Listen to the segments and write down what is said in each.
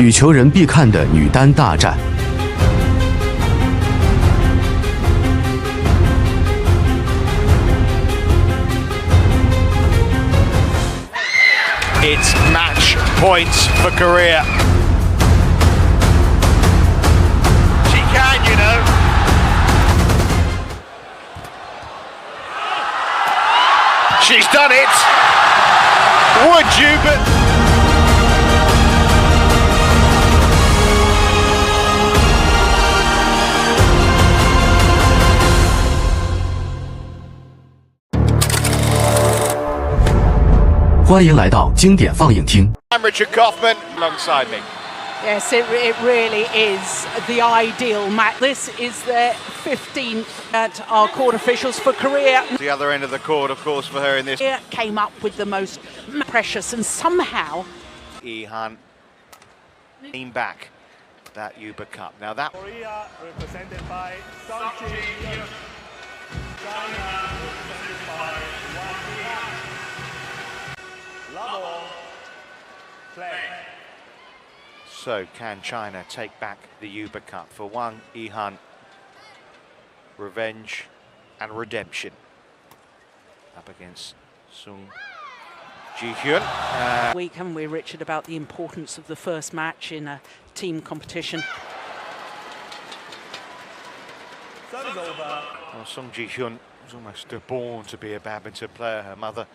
羽球人必看的女单大战。 It's match points for Korea. She can, you know. She's done it. Would you, but...欢迎来到经典放映厅。 I'm Richard Kaufman alongside me. Yes, it really is the ideal match. This is their 15th at our court officials for Korea. The other end of the court, of course, for her in this. Came up with the most precious and somehow. Ihan came back that Uber Cup. Now that. Korea represented by China represented by Level play. So can China take back the Uber Cup for Wang Ihan? Revenge and redemption. Up against Sung Ji-hyun. Week, haven't we, Richard, about the importance of the first match in a team competition? Service over. Well, Sung Ji-hyun was almost born to be a badminton player. Her mother,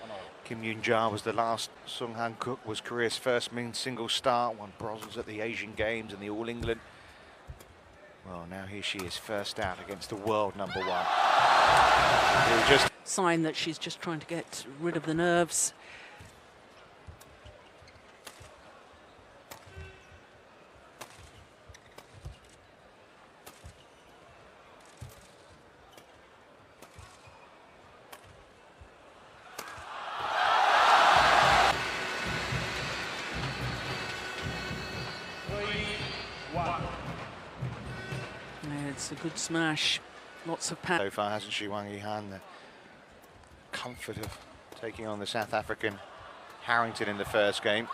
Kim Yoon-ja, was the last. Sung Han-kuk was Korea's first men's single star, won bronze at the Asian Games and the All England. Well, now here she is, first out against the world number one. Just Sign that she's just trying to get rid of the nerves. It's a good smash. Lots of so far, hasn't she, Wang Ihan? The comfort of taking on the South African Harrington in the first game.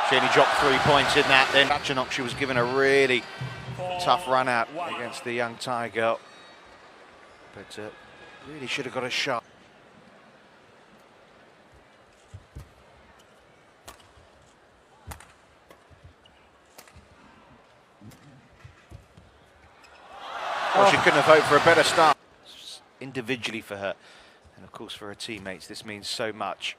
She only dropped 3 points in that. Then Ratchanok, she was given a really tough run out against the young Thai girl. But really should have got a shot. Well, she couldn't have hoped for a better start. Individually for her, and of course for her teammates, this means so much.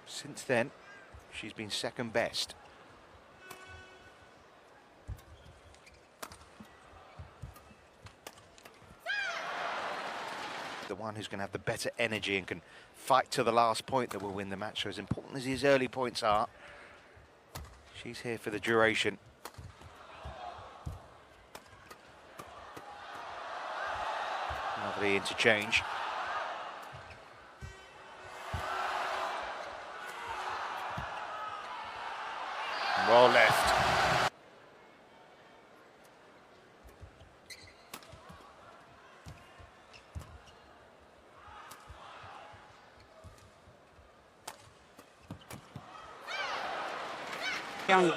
Since then, she's been second best. The one who's going to have the better energy and can fight to the last point that will win the match. So as important as these early points are, she's here for the duration. Lovely interchange. Well left. Young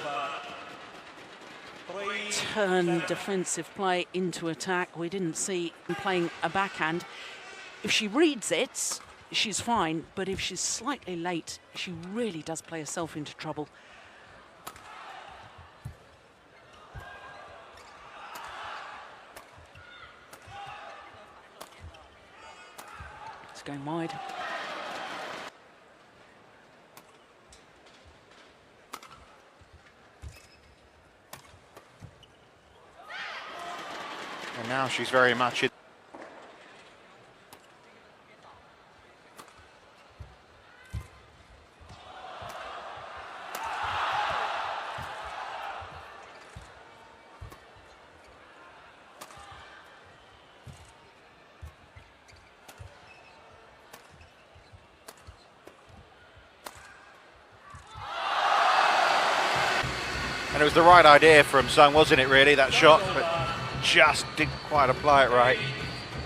turn defensive play into attack. We didn't see him playing a backhand. If she reads it, she's fine, but if she's slightly late, she really does play herself into trouble. It's going wide. And now she's very much in. And it was the right idea from Sung, wasn't it, really, that shot? But just didn't quite apply it right.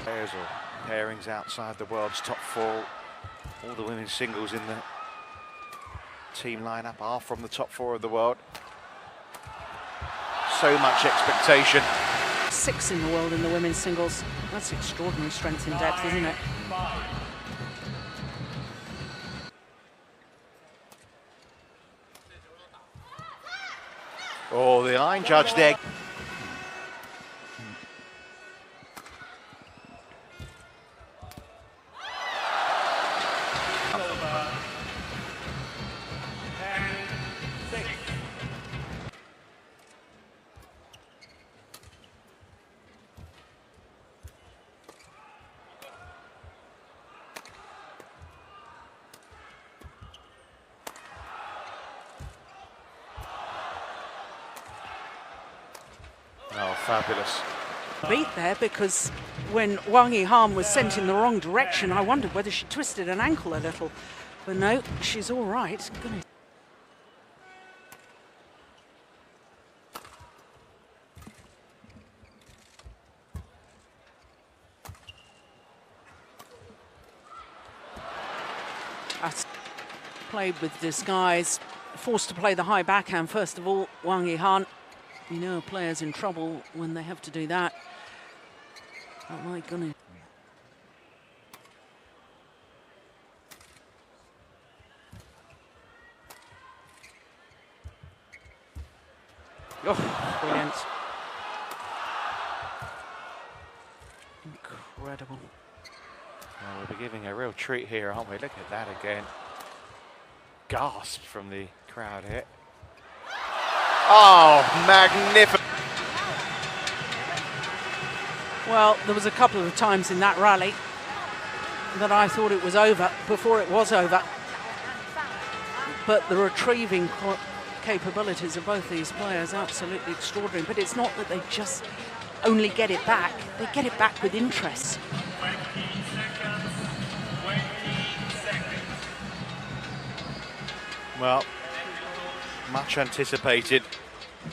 Pairs or pairings outside the world's top four. All the women's singles in the team lineup are from the top 4 of the world. So much expectation. 6 in the world in the women's singles. That's extraordinary strength and depth, isn't it? Oh, the line judge there. Oh, fabulous. Beat there, because when Wang Yihan was sent in the wrong direction, I wondered whether she twisted an ankle a little. But no, she's all right. Goodness. That's played with disguise, forced to play the high backhand first of all. Wang Yihan, you know, a player's in trouble when they have to do that. Oh my goodness. Oh, brilliant. Incredible. Well, we'll be giving a real treat here, aren't we? Look at that again. Gasp from the crowd here. Oh, magnificent. Well, there was a couple of times in that rally that I thought it was over before it was over. But the retrieving capabilities of both these players, absolutely extraordinary. But it's not that they just only get it back, they get it back with interest. Well, much anticipated,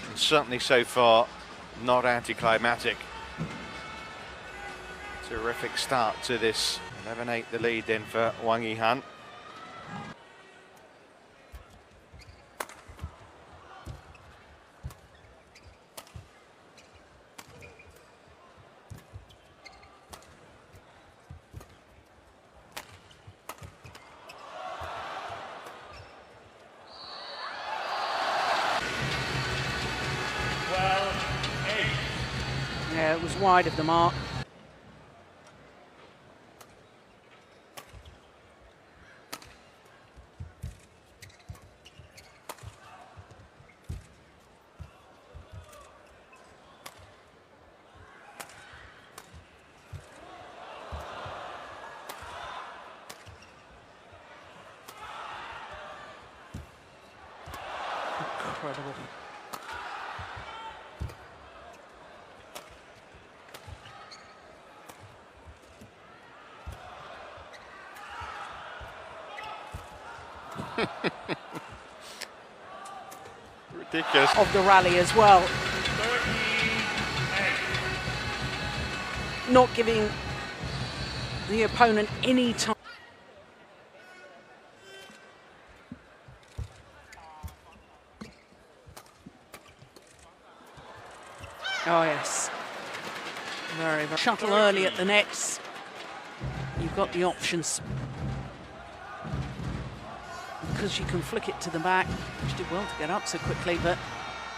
and certainly so far not anticlimactic. Terrific start to this. 11-8 the lead then for Wang Yihan. Yeah, it was wide of the mark. Incredible. Ridiculous. Of the rally as well. Not giving the opponent any time. Oh yes, very, very. Shuttle early at the nets. You've got the options. Because you can flick it to the back. She did well to get up so quickly, but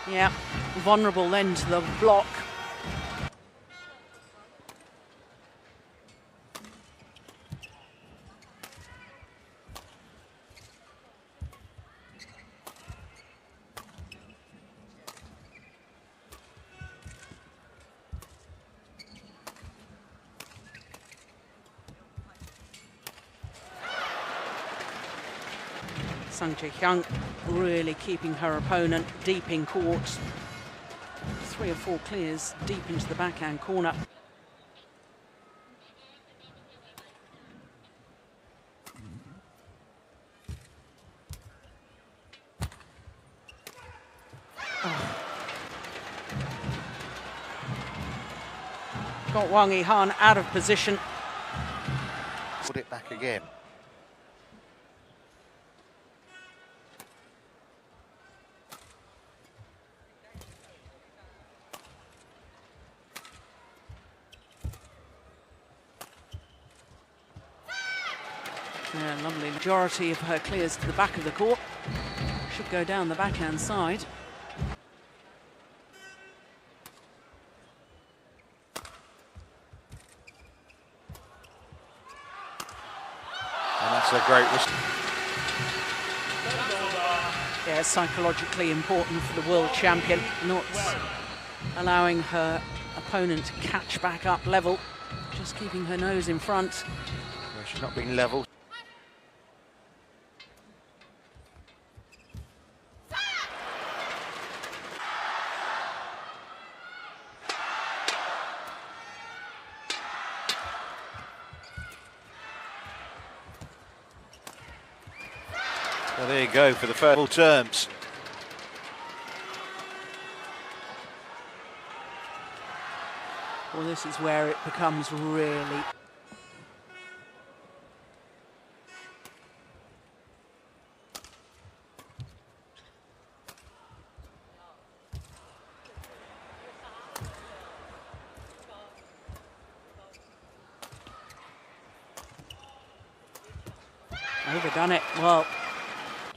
yeah, vulnerable then to the block. Sung Ji-hyun really keeping her opponent deep in court. 3 or 4 clears deep into the backhand corner. Oh. Got Wang Yihan out of position. Put it back again. Yeah, lovely. Majority of her clears to the back of the court. Should go down the backhand side. And that's a great Yeah, psychologically important for the world champion, not allowing her opponent to catch back up level, just keeping her nose in front. Well, she's not been level. Well, there you go for the first full terms. Well, this is where it becomes really... overdone it. Well,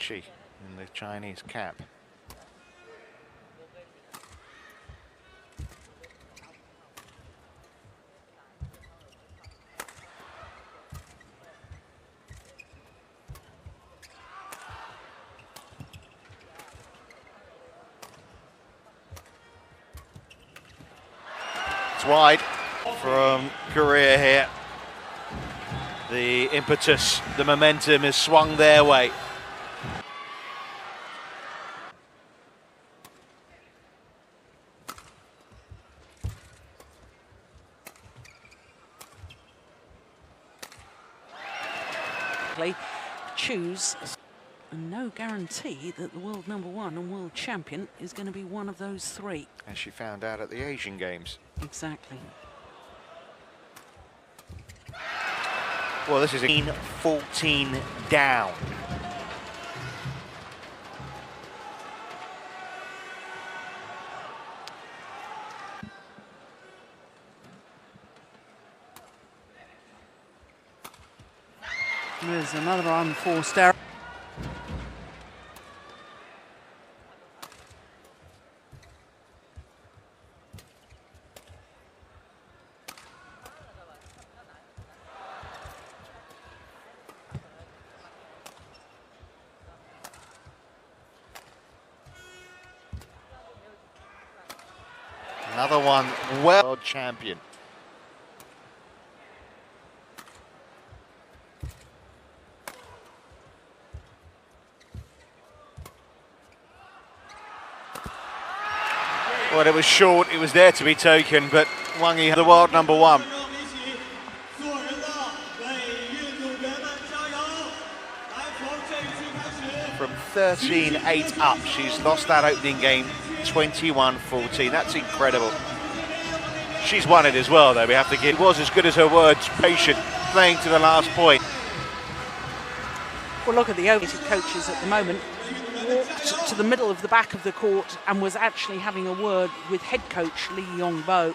In the Chinese cap. It's wide from Korea here. The impetus, the momentum has swung their way. choose, and no guarantee that the world #1 and world champion is going to be one of those three. As she found out at the Asian Games. Exactly. Well, this is 14 down. There's another unforced error. Another one, world champion. Well, it was short, it was there to be taken, but Wang Yi, the world #1. From 13-8 up, she's lost that opening game 21-14. That's incredible. She's won it as well, though. We have to give. It was as good as her words, patient, playing to the last point. Well, look at the overseas coaches at the moment. Walked to the middle of the back of the court and was actually having a word with head coach Lee Yong-bo.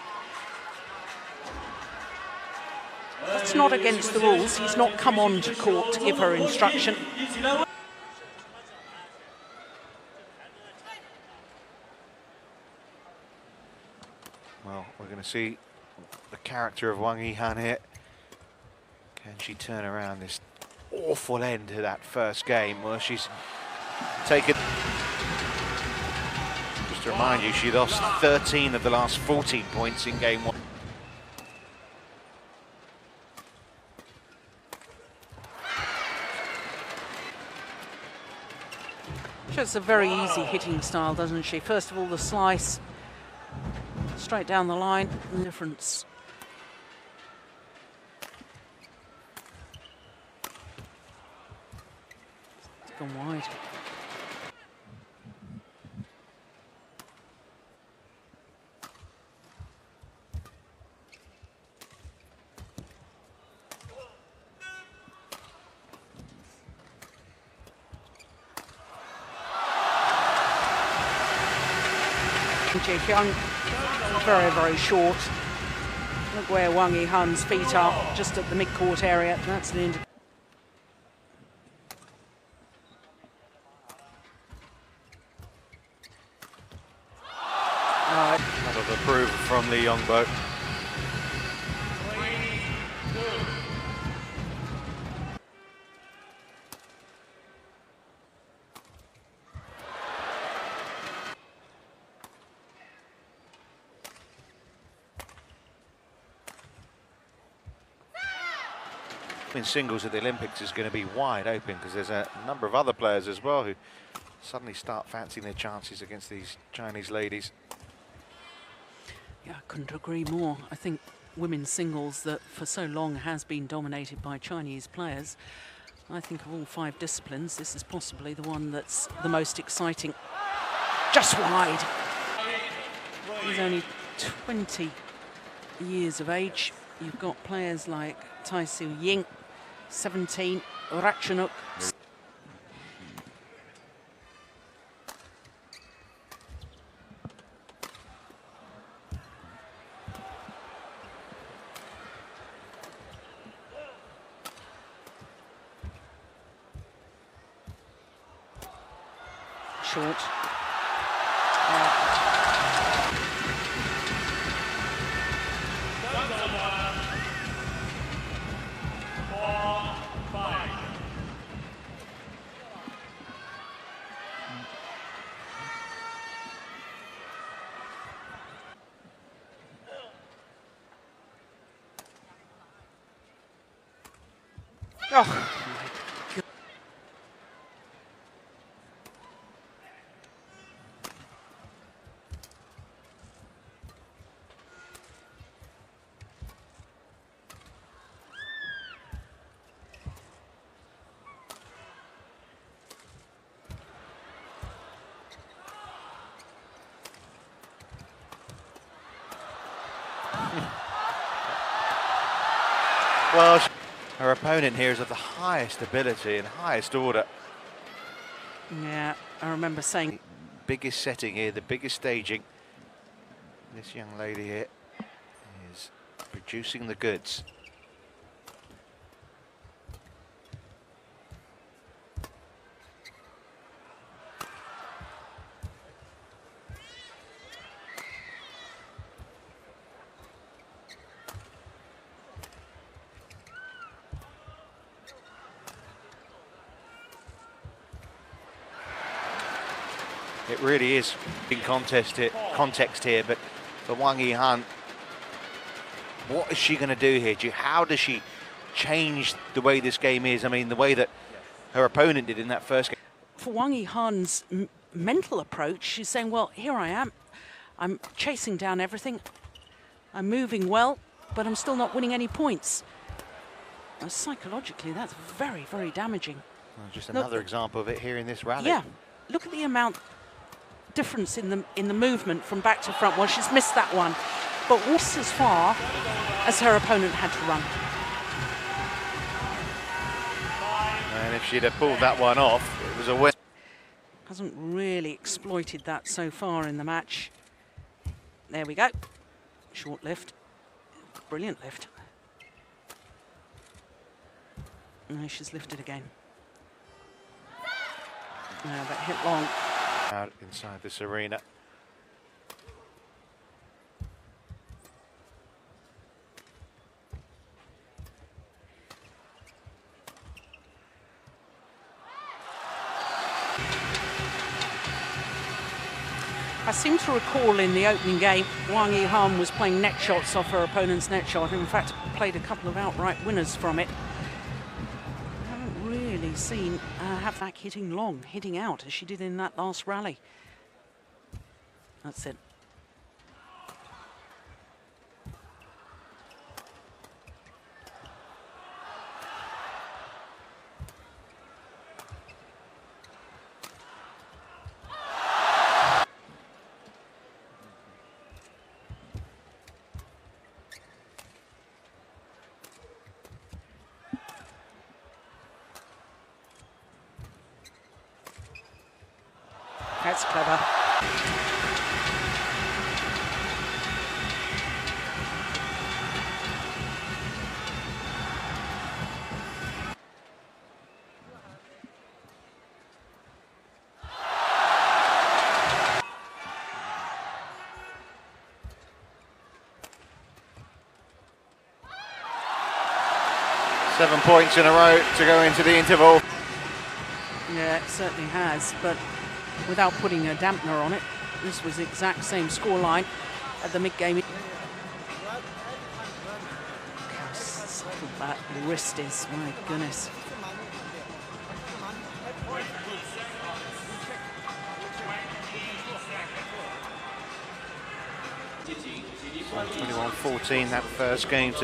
That's not against the rules. He's not come on to court to give her instruction. Well, we're going to see the character of Wang Yihan here. Can she turn around this awful end to that first game? Well, she's taken... Just to remind you, she lost 13 of the last 14 points in game 1. She has a very easy hitting style, doesn't she? First of all, the slice. Straight down the line, the difference. It's gone wide. Ji-hyun, very, very short. Look where Wang Yihan's feet are, just at the mid-court area. That's an indication. from Lee Yongbo. In singles at the Olympics is going to be wide open because there's a number of other players as well who suddenly start fancying their chances against these Chinese ladies. Yeah, I couldn't agree more. I think women's singles that for so long has been dominated by Chinese players, I think of all 5 disciplines, this is possibly the one that's the most exciting. Just wide. He's only 20 years of age. You've got players like Tai Siu Ying, 17, Ratchanuk. Short. Oh, my God. Well, her opponent here is of the highest ability and highest order. Yeah, I remember saying... The biggest setting here, the biggest staging. This young lady here is producing the goods. It really is in context here, but for Wang Yihan, what is she going to do here? How does she change the way this game is? I mean, the way that her opponent did in that first game. For Wang Yihan's mental approach, she's saying, well, here I am. I'm chasing down everything. I'm moving well, but I'm still not winning any points. Now, psychologically, that's very, very damaging. Well, just another example of it here in this rally. Yeah, look at the amount difference in the movement from back to front. Well, she's missed that one, but just as far as her opponent had to run. And if she'd have pulled that one off, it was a win. Hasn't really exploited that so far in the match. There we go. Short lift. Brilliant lift. No, she's lifted again. No, but hit long. Out inside this arena. I seem to recall in the opening game, Wang Yihan was playing net shots off her opponent's net shot. In fact, played a couple of outright winners from it. I haven't really seen have back hitting long, hitting out as she did in that last rally. That's it. That's clever. 7 points in a row to go into the interval. Yeah, it certainly has, but without putting a dampener on it, this was the exact same scoreline at the mid-game. Look how subtle that wrist is, my goodness. So 21-14 that first game.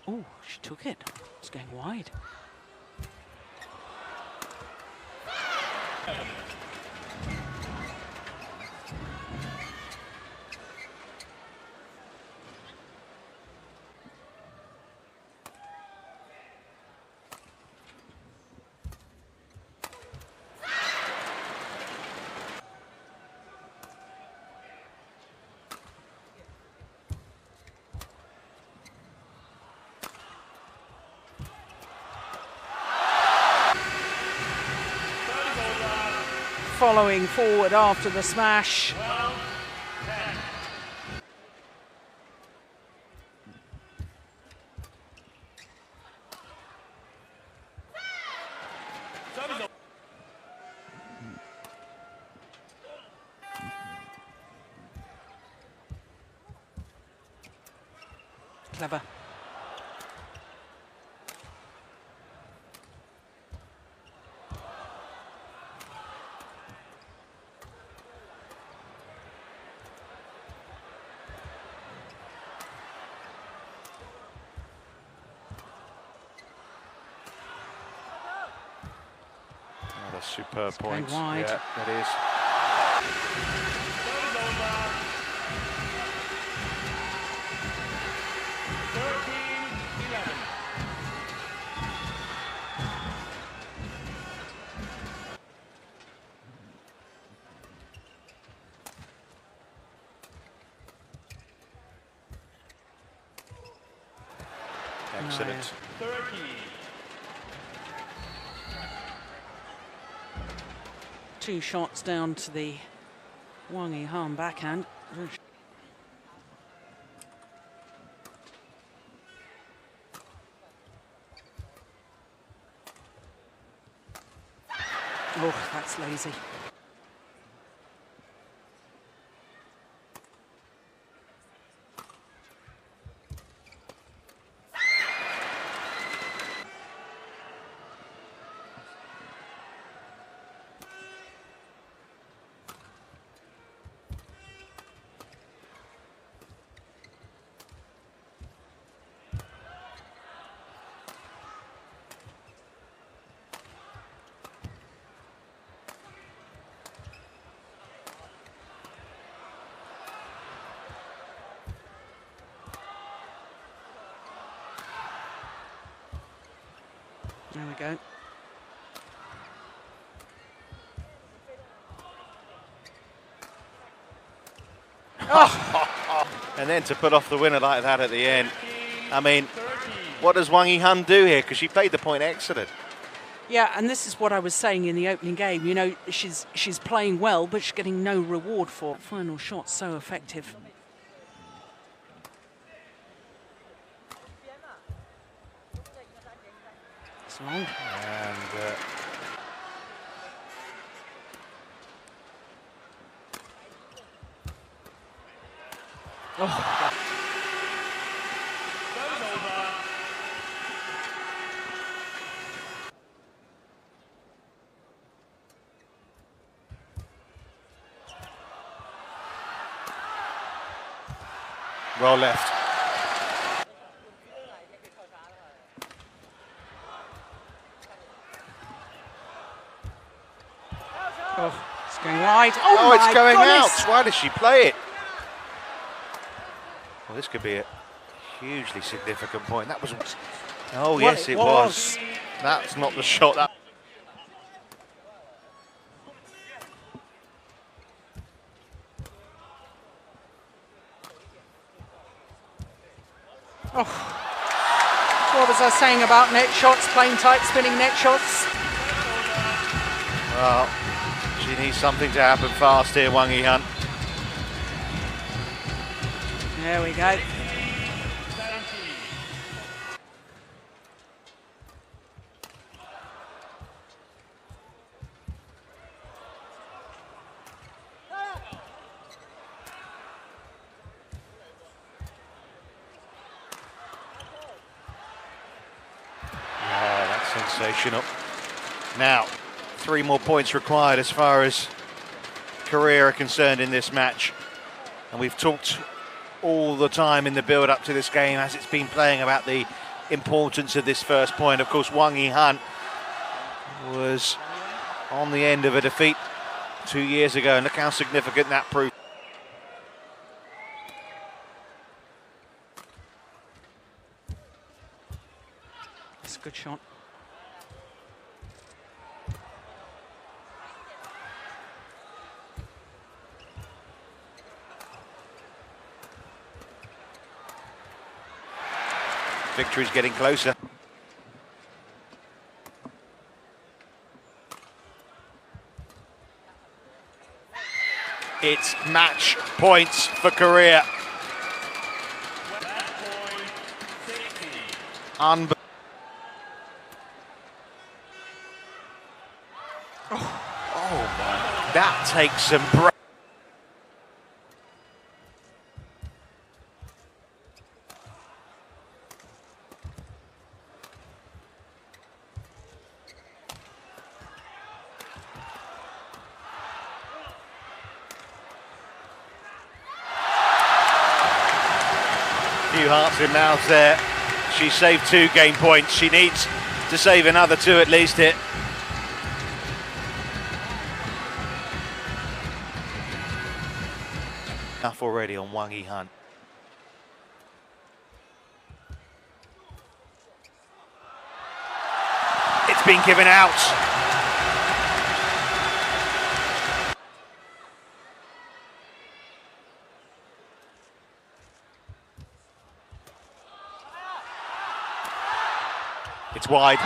Oh, she took it. It's going wide. Following forward after the smash. Clever. Another superb point. Wide. Yeah, that is. Excellent. 2 shots down to the Wang Yihan backhand. Oh, that's lazy. There we go. And then to put off the winner like that at the end. I mean, what does Wang Yihan do here? Because she played the point excellent. Yeah, and this is what I was saying in the opening game. You know, she's playing well, but she's getting no reward for it. Final shot so effective. It's long. And Oh. well left. Oh, it's going wide. Oh, it's going goodness. out. Why does she play it? Well, this could be a hugely significant point. That was. Oh, Well, yes, it it was. was. That's not the shot. That. Oh. What was I saying about net shots, playing tight, spinning net shots? Well, she needs something to happen fast here, Wang Yihan. There we go. Sensational. Now, 3 more points required as far as Korea are concerned in this match. And we've talked all the time in the build-up to this game as it's been playing about the importance of this first point. Of course, Wang Yihan was on the end of a defeat 2 years ago, and look how significant that proved. It's a good shot. Victory's getting closer. It's match points for Korea. Oh my, that takes some breath. Few hearts in mouths there. She saved 2 game points. She needs to save another 2 at least here. Enough already on Wang Yihan. It's been given out. It's wide.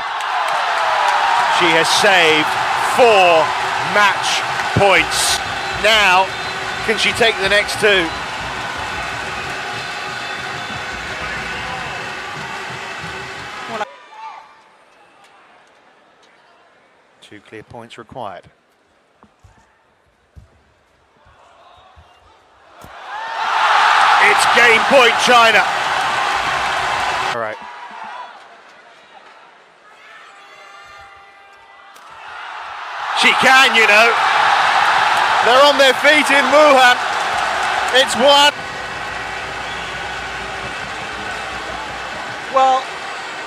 She has saved 4 match points. Now, can she take the next 2? Well, 2 clear points required. It's game point, China. All right. She can, you know. They're on their feet in Wuhan. It's 1. Well,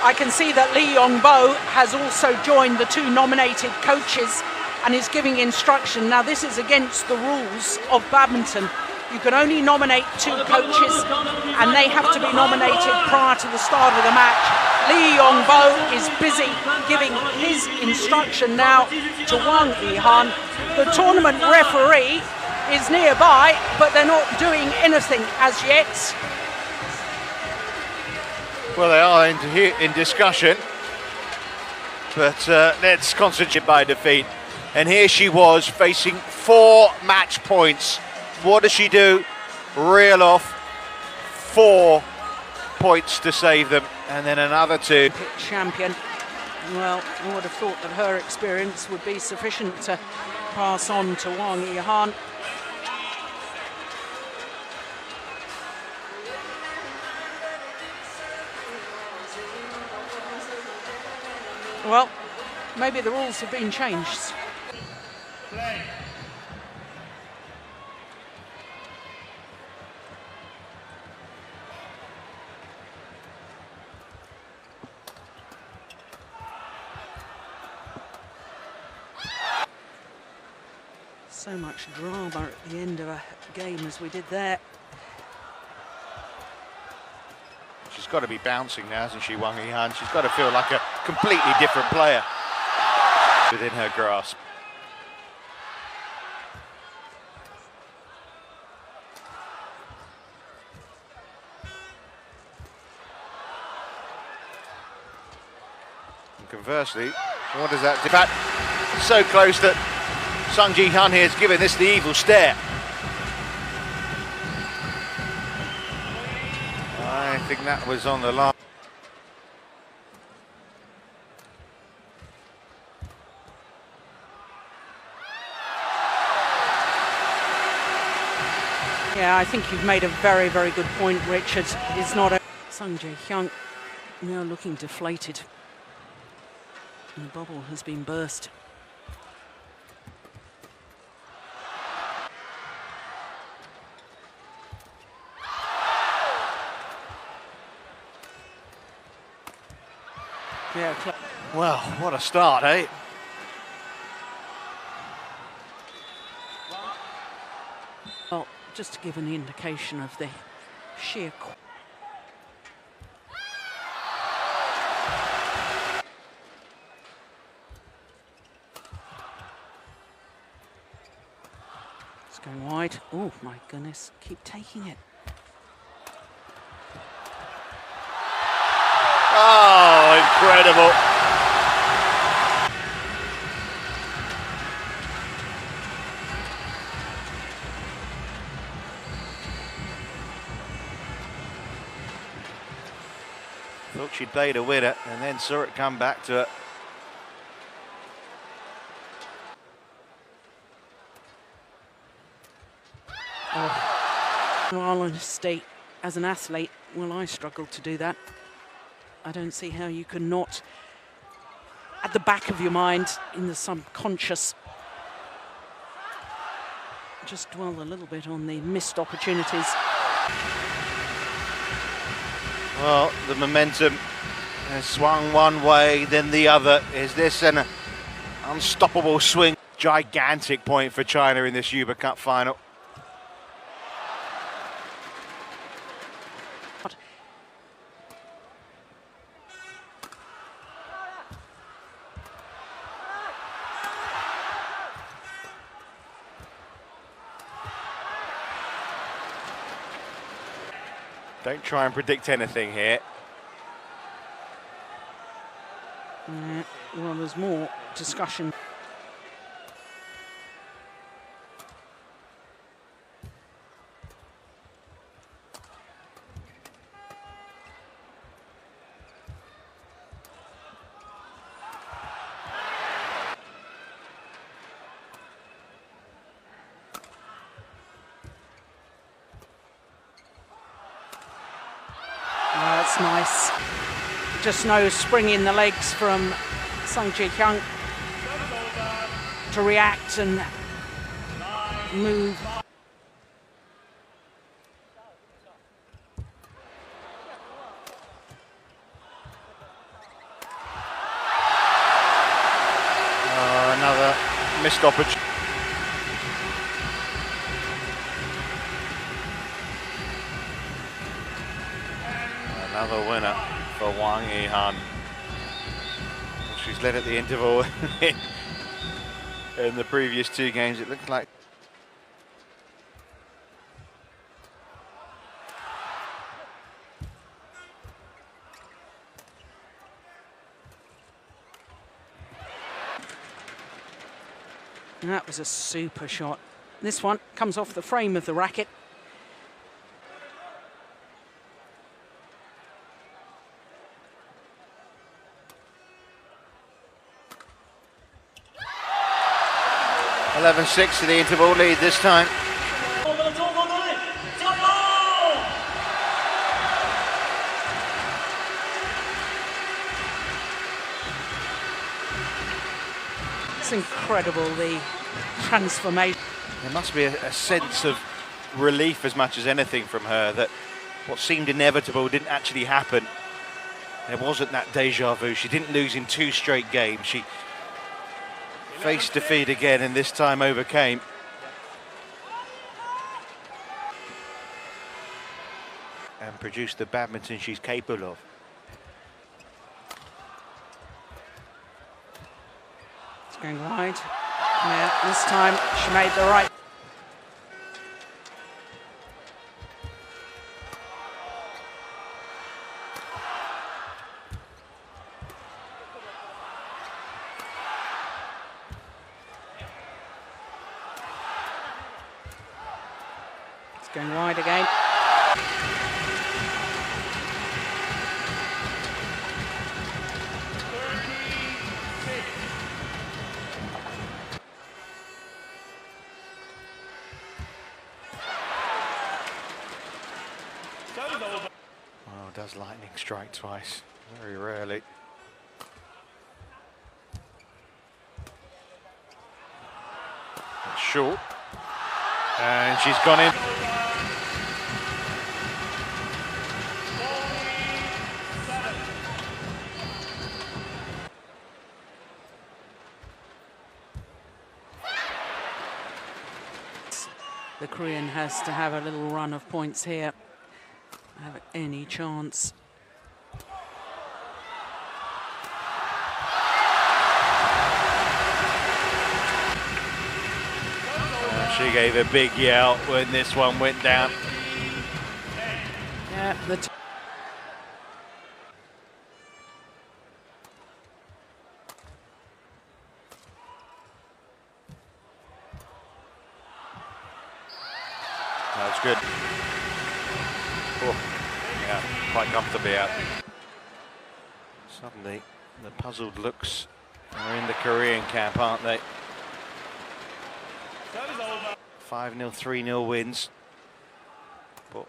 I can see that Lee Yong-bo has also joined the 2 nominated coaches and is giving instruction. Now, this is against the rules of badminton. You can only nominate 2 coaches and they have to be nominated prior to the start of the match. Lee Yong-bo is busy giving his instruction now to Wang Yihan. The tournament referee is nearby, but they're not doing anything as yet. Well, they are in discussion, but let's concentrate by defeat. And here she was facing 4 match points. What does she do? Reel off 4 points to save them, and then another 2. Champion. Well, I would have thought that her experience would be sufficient to pass on to Wang Yihan. Well, maybe the rules have been changed. Play. So much drama at the end of a game as we did there. She's got to be bouncing now, hasn't she, Wang Yihan? She's got to feel like a completely different player within her grasp. And conversely, what does that do? In fact, so close that Sung Ji-hyun here has given this the evil stare. I think that was on the line. Yeah, I think you've made a very, very good point, Richard. It's not a... Sung Ji-hyun now looking deflated. And the bubble has been burst. Yeah, Well, what a start, eh? well, just to give an indication of the sheer it's going wide. Oh my goodness, keep taking it. Oh, incredible. Thought she'd played a winner and then saw it come back to her. In all honesty, as an athlete, well, I struggle to do that. I don't see how you can not, at the back of your mind, in the subconscious, just dwell a little bit on the missed opportunities. Well, the momentum has swung one way, then the other. Is this an unstoppable swing? Gigantic point for China in this Uber Cup final. Don't try and predict anything here. Well, there's more discussion. That's nice. Just no spring in the legs from Sung Ji-hyun to react and move. Another missed opportunity. Another winner for Wang Yihan. She's led at the interval in the previous two games. It looked like and that was a super shot. This one comes off the frame of the racket. (11-6) to the interval lead this time. It's incredible, the transformation. There must be a sense of relief as much as anything from her that what seemed inevitable didn't actually happen. There wasn't that deja vu. She didn't lose in 2 straight games. She faced defeat again and this time overcame. And produced the badminton she's capable of. It's going wide. Yeah, this time she made the right. It's going wide again. Oh, does lightning strike twice? Very rarely. short. And she's gone in. The Korean has to have a little run of points here. Have any chance. She gave a big yell when this one went down. Yeah, That's good. Oh, yeah, quite comfortably out. Suddenly, the puzzled looks are in the Korean camp, aren't they? 5-0, 3-0 wins. But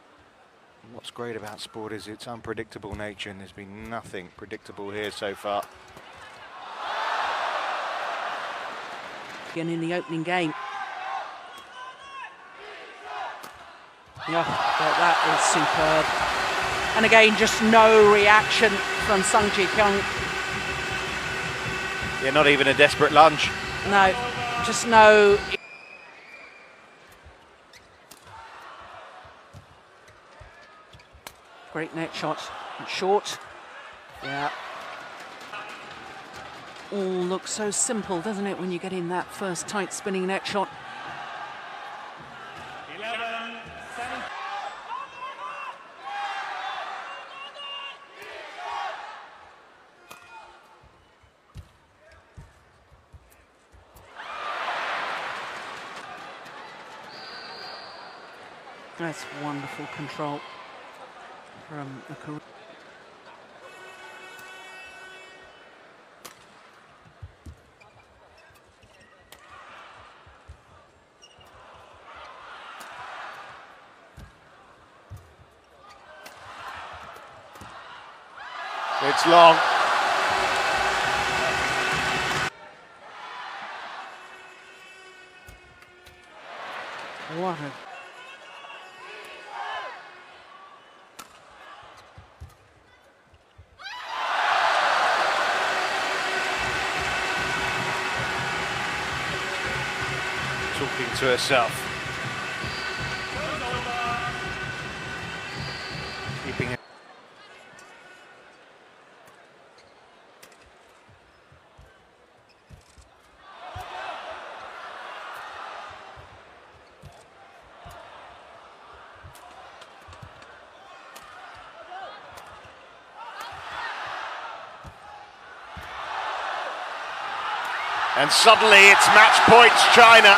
what's great about sport is its unpredictable nature, and there's been nothing predictable here so far. Again in the opening game. Yeah, that is superb. And again, just no reaction from Sung Ji Kyung. Yeah, not even a desperate lunge. No, just no. Great net shot. Short. Yeah. All looks so simple, doesn't it, when you get in that first tight spinning net shot? 11, 7. That's wonderful control from the Korean. It's long. What a Talking to herself. Keeping it. And suddenly it's match points, China.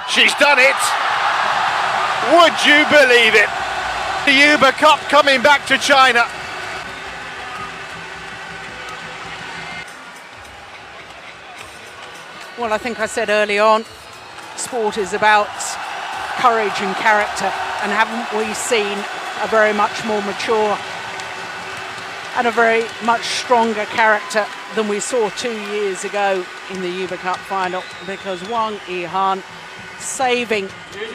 She's done it! Would you believe it? The Uber Cup coming back to China. Well, I think I said early on, sport is about courage and character, and haven't we seen a very much more mature and a very much stronger character than we saw 2 years ago in the Uber Cup final, because Wang Yihan saving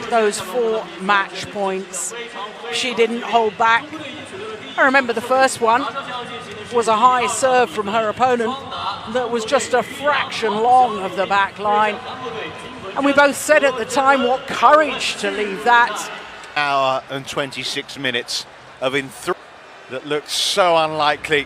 those 4 match points. She didn't hold back. I remember the first one was a high serve from her opponent that was just a fraction long of the back line. And we both said at the time, what courage to leave that. Hour and 26 minutes of that looked so unlikely.